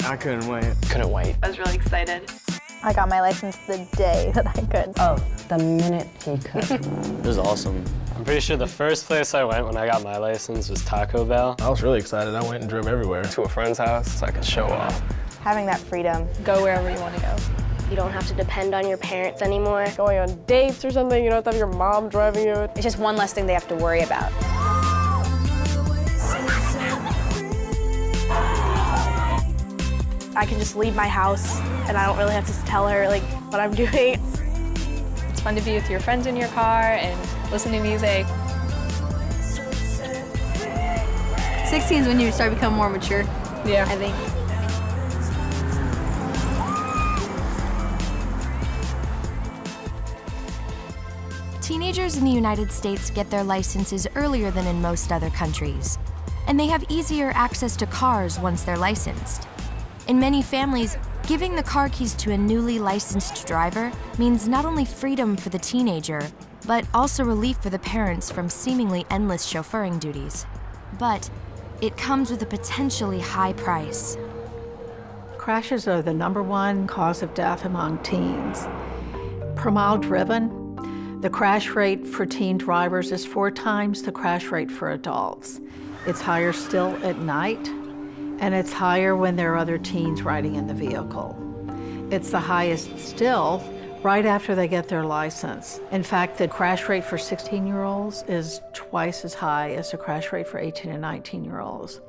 I couldn't wait. Couldn't wait. I was really excited. I got my license the day that I could. Oh, the minute he could. It was awesome. I'm pretty sure the first place I went when I got my license was Taco Bell. I was really excited. I went and drove everywhere. To a friend's house so I could show off. Having that freedom. Go wherever you want to go. You don't have to depend on your parents anymore. Going on dates or something, you don't have to have your mom driving you. It's just one less thing they have to worry about. I can just leave my house and I don't really have to tell her like what I'm doing. It's fun to be with your friends in your car and listen to music. 16 is when you start becoming more mature. Yeah. I think. Teenagers in the United States get their licenses earlier than in most other countries, and they have easier access to cars once they're licensed. In many families, giving the car keys to a newly licensed driver means not only freedom for the teenager, but also relief for the parents from seemingly endless chauffeuring duties. But it comes with a potentially high price. Crashes are the #1 cause of death among teens. Per mile driven, the crash rate for teen drivers is 4 times the crash rate for adults. It's higher still at night, and it's higher when there are other teens riding in the vehicle. It's the highest still right after they get their license. In fact, the crash rate for 16-year-olds is twice as high as the crash rate for 18 and 19-year-olds.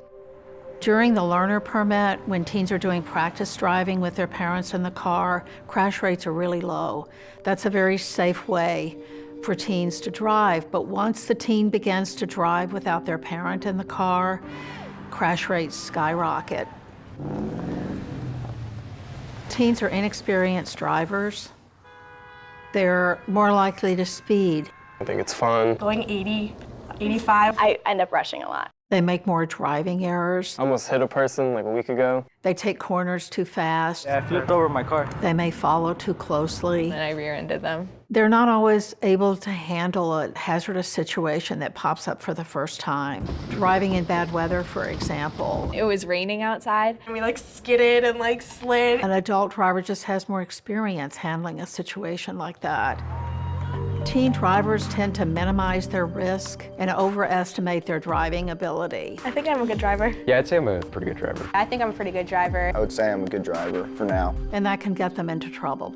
During the learner permit, when teens are doing practice driving with their parents in the car, crash rates are really low. That's a very safe way for teens to drive. But once the teen begins to drive without their parent in the car, crash rates skyrocket. Teens are inexperienced drivers. They're more likely to speed. I think it's fun. Going 80, 85. I end up rushing a lot. They make more driving errors. I almost hit a person like a week ago. They take corners too fast. Yeah, I flipped over my car. They may follow too closely. And I rear-ended them. They're not always able to handle a hazardous situation that pops up for the first time. Driving in bad weather, for example. It was raining outside. And we like skidded and like slid. An adult driver just has more experience handling a situation like that. Teen drivers tend to minimize their risk and overestimate their driving ability. I think I'm a good driver. Yeah, I'd say I'm a pretty good driver. I think I'm a pretty good driver. I would say I'm a good driver for now. And that can get them into trouble.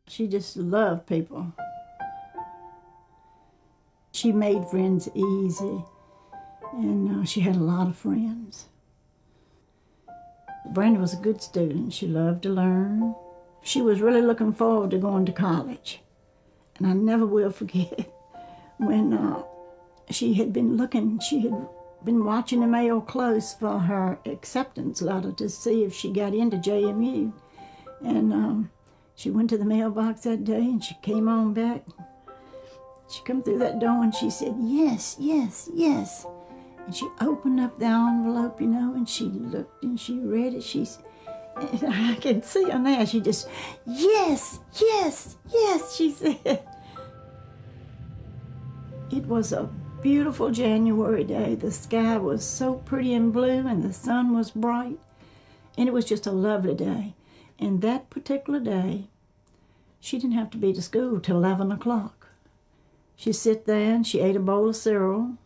She just loved people. She made friends easy, and she had a lot of friends. Brenda was a good student. She loved to learn. She was really looking forward to going to college. And I never will forget when she had been watching the mail close for her acceptance letter to see if she got into JMU. And she went to the mailbox that day and she came on back. She come through that door and she said, "Yes, yes, yes." And she opened up the envelope, you know, and she looked and she read it. And I can see her now. She just, "Yes, yes, yes," she said. It was a beautiful January day. The sky was so pretty and blue and the sun was bright. And it was just a lovely day. And that particular day, she didn't have to be to school till 11 o'clock. She sit there and she ate a bowl of cereal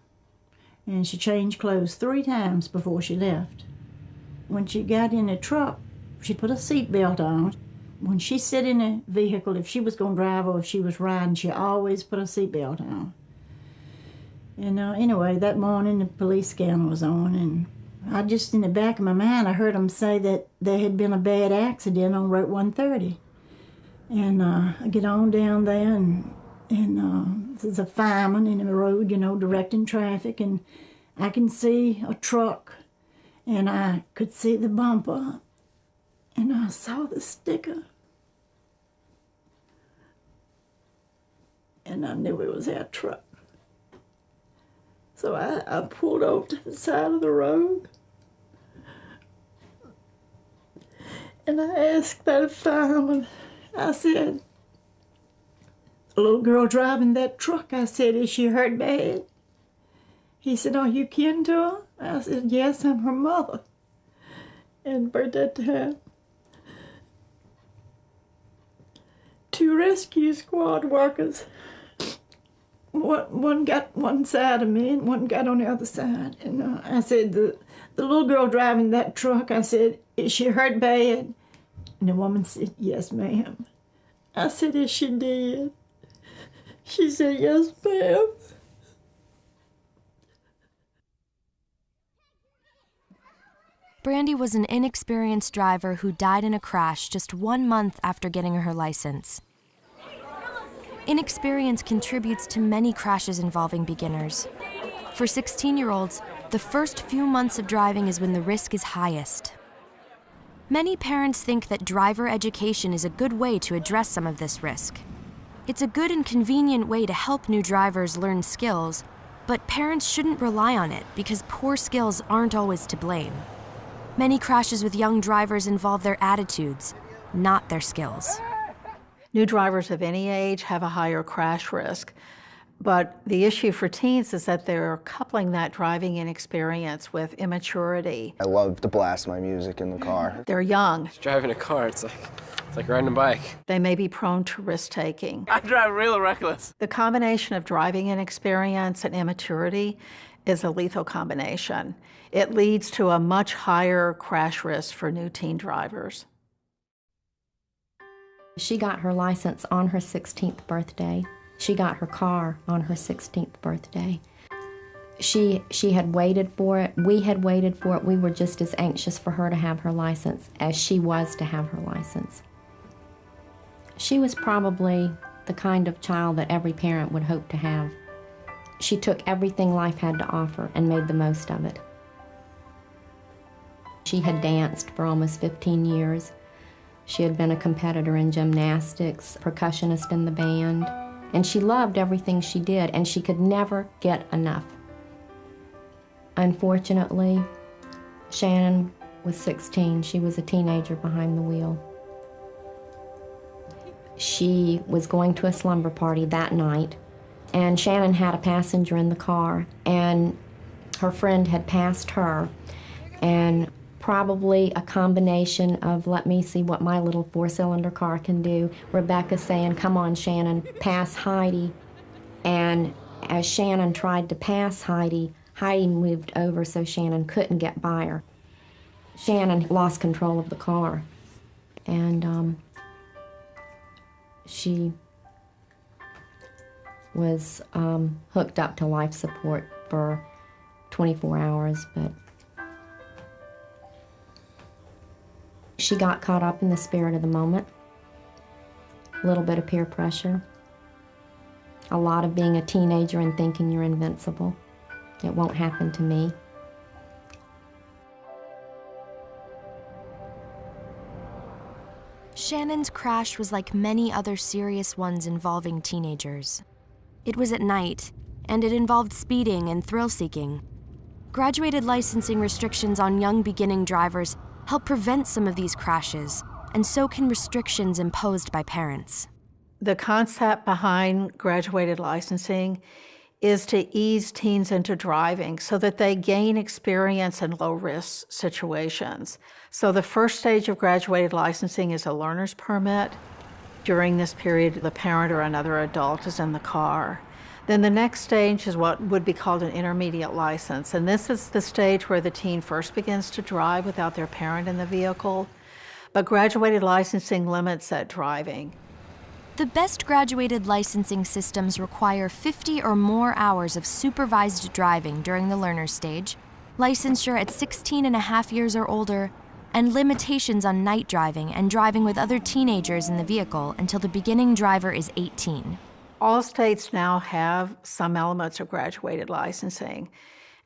and she changed clothes 3 times before she left. When she got in the truck, she put a seatbelt on. When she sit in a vehicle, if she was going to drive or if she was riding, she always put a seatbelt on. And anyway, that morning the police scanner was on, and I just, in the back of my mind, I heard them say that there had been a bad accident on Route 130. And I get on down there, and there's a fireman in the road, you know, directing traffic, and I can see a truck, and I could see the bumper. And I saw the sticker. And I knew it was our truck. So I pulled over to the side of the road. And I asked that fireman, I said, "The little girl driving that truck," I said, "is she hurt bad?" He said, "Are you kin to her?" I said, "Yes, I'm her mother." And by that time, 2 rescue squad workers, one got one side of me and one got on the other side. And I said, the little girl driving that truck, I said, "Is she hurt bad?" And the woman said, "Yes, ma'am." I said, "Is she dead?" She said, "Yes, ma'am." Brandy was an inexperienced driver who died in a crash just 1 month after getting her license. Inexperience contributes to many crashes involving beginners. For 16-year-olds, the first few months of driving is when the risk is highest. Many parents think that driver education is a good way to address some of this risk. It's a good and convenient way to help new drivers learn skills, but parents shouldn't rely on it because poor skills aren't always to blame. Many crashes with young drivers involve their attitudes, not their skills. New drivers of any age have a higher crash risk, but the issue for teens is that they're coupling that driving inexperience with immaturity. I love to blast my music in the car. They're young. Driving a car, it's like riding a bike. They may be prone to risk-taking. I drive real reckless. The combination of driving inexperience and immaturity is a lethal combination. It leads to a much higher crash risk for new teen drivers. She got her license on her 16th birthday. She got her car on her 16th birthday. She had waited for it. We had waited for it. We were just as anxious for her to have her license as she was to have her license. She was probably the kind of child that every parent would hope to have. She took everything life had to offer and made the most of it. She had danced for almost 15 years. She had been a competitor in gymnastics, percussionist in the band, and she loved everything she did, and she could never get enough. Unfortunately, Shannon was 16. She was a teenager behind the wheel. She was going to a slumber party that night, and Shannon had a passenger in the car, and her friend had passed her, and probably a combination of, let me see what my little 4-cylinder car can do. Rebecca saying, "Come on, Shannon, pass Heidi." And as Shannon tried to pass Heidi, Heidi moved over so Shannon couldn't get by her. Shannon lost control of the car, and she was hooked up to life support for 24 hours, but she got caught up in the spirit of the moment, a little bit of peer pressure, a lot of being a teenager and thinking you're invincible. It won't happen to me. Shannon's crash was like many other serious ones involving teenagers. It was at night, and it involved speeding and thrill-seeking. Graduated licensing restrictions on young beginning drivers help prevent some of these crashes, and so can restrictions imposed by parents. The concept behind graduated licensing is to ease teens into driving so that they gain experience in low-risk situations. So the first stage of graduated licensing is a learner's permit. During this period, the parent or another adult is in the car. Then the next stage is what would be called an intermediate license, and this is the stage where the teen first begins to drive without their parent in the vehicle. But graduated licensing limits that driving. The best graduated licensing systems require 50 or more hours of supervised driving during the learner stage, licensure at 16 and a half years or older, and limitations on night driving and driving with other teenagers in the vehicle until the beginning driver is 18. All states now have some elements of graduated licensing,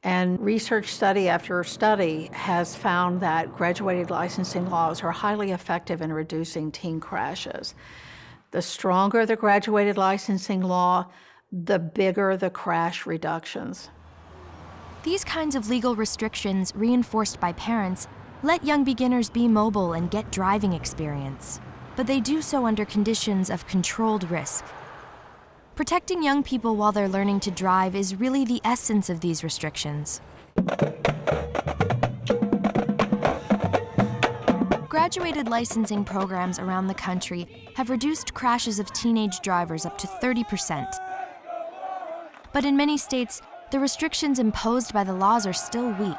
and research study after study has found that graduated licensing laws are highly effective in reducing teen crashes. The stronger the graduated licensing law, the bigger the crash reductions. These kinds of legal restrictions, reinforced by parents, let young beginners be mobile and get driving experience, but they do so under conditions of controlled risk. Protecting young people while they're learning to drive is really the essence of these restrictions. Graduated licensing programs around the country have reduced crashes of teenage drivers up to 30%. But in many states, the restrictions imposed by the laws are still weak.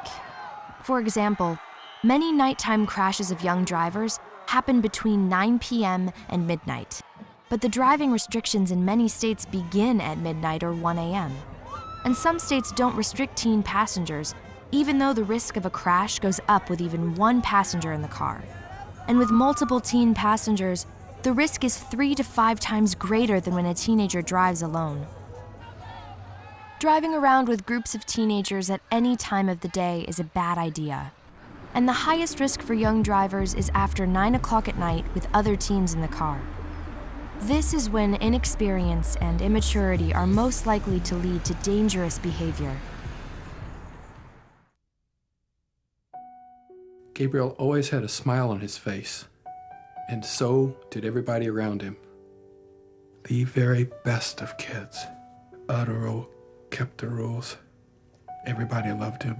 For example, many nighttime crashes of young drivers happen between 9 p.m. and midnight. But the driving restrictions in many states begin at midnight or 1 a.m. And some states don't restrict teen passengers, even though the risk of a crash goes up with even one passenger in the car. And with multiple teen passengers, the risk is 3 to 5 times greater than when a teenager drives alone. Driving around with groups of teenagers at any time of the day is a bad idea. And the highest risk for young drivers is after 9 o'clock at night with other teens in the car. This is when inexperience and immaturity are most likely to lead to dangerous behavior. Gabriel always had a smile on his face, and so did everybody around him. The very best of kids. Adoro kept the rules. Everybody loved him.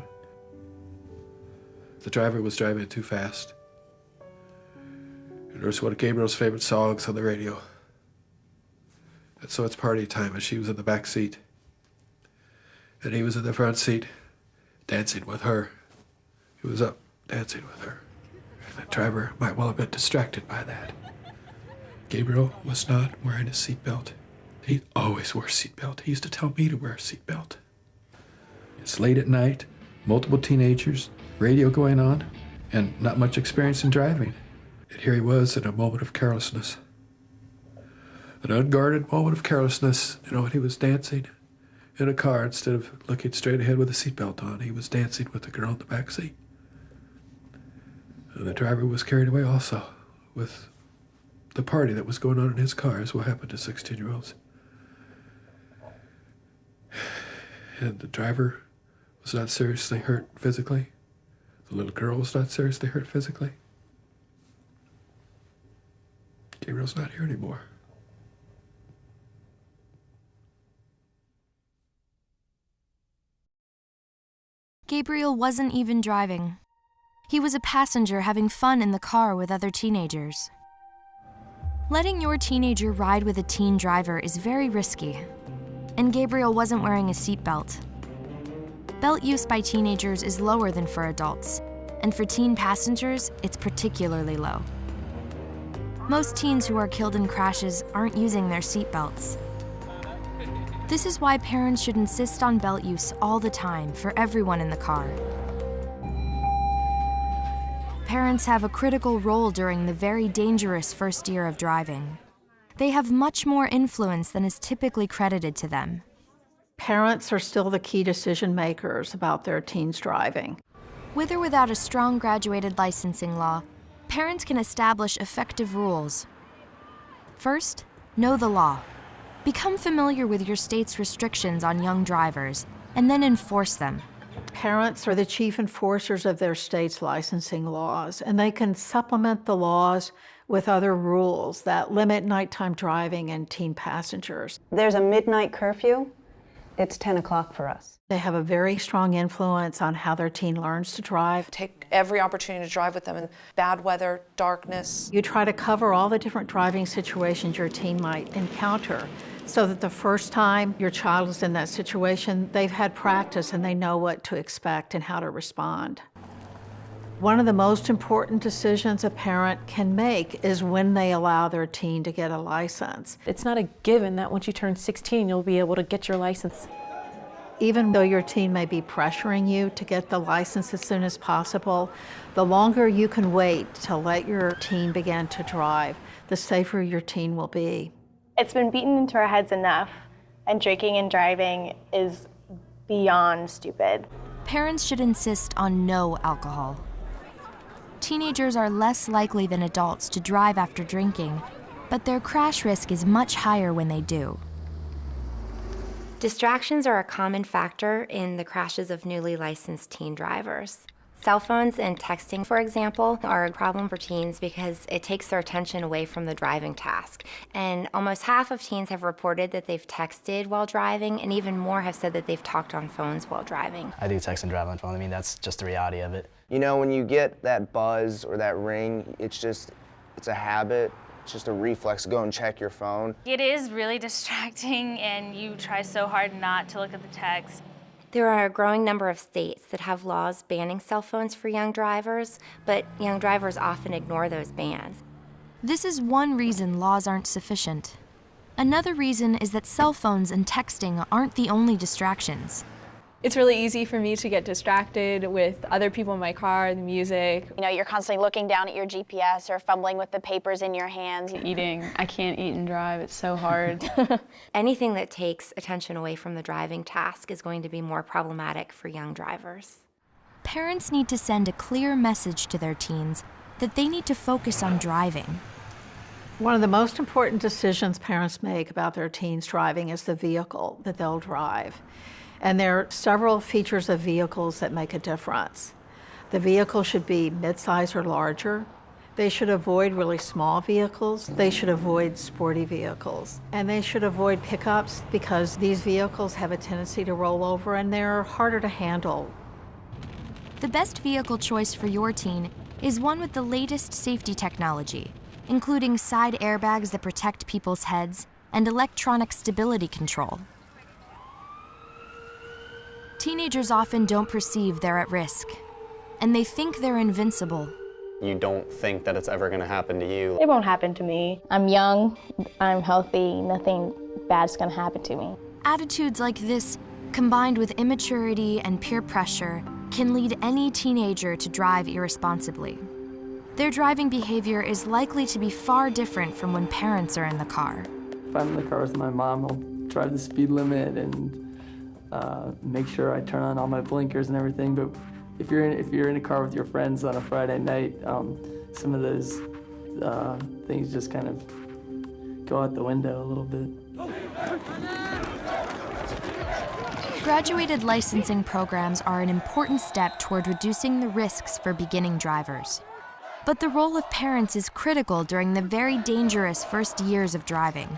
The driver was driving too fast. And there was one of Gabriel's favorite songs on the radio. And so it's party time, and she was in the back seat. And he was in the front seat, dancing with her. He was up dancing with her. And the driver might well have been distracted by that. Gabriel was not wearing a seatbelt. He always wore a seatbelt. He used to tell me to wear a seatbelt. It's late at night, multiple teenagers, radio going on, and not much experience in driving. And here he was in a moment of carelessness. An unguarded moment of carelessness, when he was dancing in a car instead of looking straight ahead with a seatbelt on. He was dancing with the girl in the back seat. And the driver was carried away also with the party that was going on in his car, is what happened to 16-year-olds. And the driver was not seriously hurt physically. The little girl was not seriously hurt physically. Gabriel's not here anymore. Gabriel wasn't even driving. He was a passenger having fun in the car with other teenagers. Letting your teenager ride with a teen driver is very risky, and Gabriel wasn't wearing a seatbelt. Belt use by teenagers is lower than for adults, and for teen passengers, it's particularly low. Most teens who are killed in crashes aren't using their seatbelts. This is why parents should insist on belt use all the time for everyone in the car. Parents have a critical role during the very dangerous first year of driving. They have much more influence than is typically credited to them. Parents are still the key decision makers about their teens driving. With or without a strong graduated licensing law, parents can establish effective rules. First, know the law. Become familiar with your state's restrictions on young drivers, and then enforce them. Parents are the chief enforcers of their state's licensing laws, and they can supplement the laws with other rules that limit nighttime driving and teen passengers. There's a midnight curfew. It's 10 o'clock for us. They have a very strong influence on how their teen learns to drive. Take every opportunity to drive with them in bad weather, darkness. You try to cover all the different driving situations your teen might encounter, so that the first time your child is in that situation, they've had practice and they know what to expect and how to respond. One of the most important decisions a parent can make is when they allow their teen to get a license. It's not a given that once you turn 16, you'll be able to get your license. Even though your teen may be pressuring you to get the license as soon as possible, the longer you can wait to let your teen begin to drive, the safer your teen will be. It's been beaten into our heads enough, and drinking and driving is beyond stupid. Parents should insist on no alcohol. Teenagers are less likely than adults to drive after drinking, but their crash risk is much higher when they do. Distractions are a common factor in the crashes of newly licensed teen drivers. Cell phones and texting, for example, are a problem for teens because it takes their attention away from the driving task. And almost half of teens have reported that they've texted while driving, and even more have said that they've talked on phones while driving. I do text and drive on phone. I mean, that's just the reality of it. You know, when you get that buzz or that ring, it's a habit. It's just a reflex to go and check your phone. It is really distracting, and you try so hard not to look at the text. There are a growing number of states that have laws banning cell phones for young drivers, but young drivers often ignore those bans. This is one reason laws aren't sufficient. Another reason is that cell phones and texting aren't the only distractions. It's really easy for me to get distracted with other people in my car, the music. You know, you're constantly looking down at your GPS or fumbling with the papers in your hands. Eating. I can't eat and drive. It's so hard. Anything that takes attention away from the driving task is going to be more problematic for young drivers. Parents need to send a clear message to their teens that they need to focus on driving. One of the most important decisions parents make about their teens driving is the vehicle that they'll drive. And there are several features of vehicles that make a difference. The vehicle should be mid-size or larger. They should avoid really small vehicles. They should avoid sporty vehicles. And they should avoid pickups because these vehicles have a tendency to roll over and they're harder to handle. The best vehicle choice for your teen is one with the latest safety technology, including side airbags that protect people's heads and electronic stability control. Teenagers often don't perceive they're at risk, and they think they're invincible. You don't think that it's ever going to happen to you. It won't happen to me. I'm young, I'm healthy, nothing bad's gonna happen to me. Attitudes like this, combined with immaturity and peer pressure, can lead any teenager to drive irresponsibly. Their driving behavior is likely to be far different from when parents are in the car. If I'm in the car with my mom, I'll drive the speed limit and make sure I turn on all my blinkers and everything. But if you're in a car with your friends on a Friday night, some of those things just kind of go out the window a little bit. Graduated licensing programs are an important step toward reducing the risks for beginning drivers. But the role of parents is critical during the very dangerous first years of driving.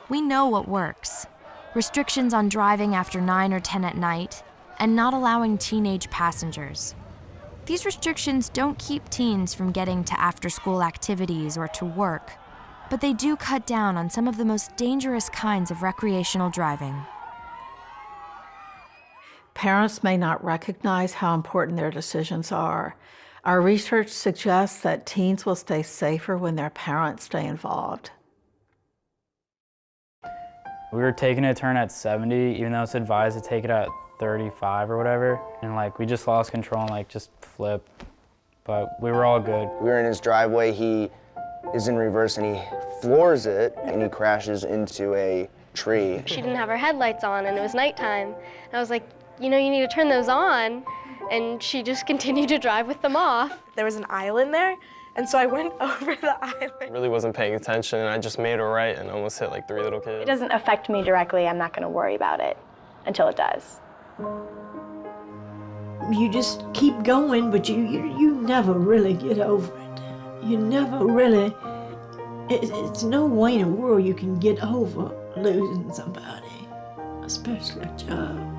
We know what works. Restrictions on driving after 9 or 10 at night, and not allowing teenage passengers. These restrictions don't keep teens from getting to after-school activities or to work, but they do cut down on some of the most dangerous kinds of recreational driving. Parents may not recognize how important their decisions are. Our research suggests that teens will stay safer when their parents stay involved. We were taking a turn at 70, even though it's advised to take it at 35 or whatever. And we just lost control and just flipped, but we were all good. We were in his driveway, he is in reverse and he floors it and he crashes into a tree. She didn't have her headlights on and it was nighttime. And I was like, you know, you need to turn those on. And she just continued to drive with them off. There was an island there, and so I went over the island. I really wasn't paying attention, and I just made a right and almost hit 3 little kids. It doesn't affect me directly. I'm not gonna worry about it until it does. You just keep going, but you never really get over it. You never really, it's no way in the world you can get over losing somebody, especially a child.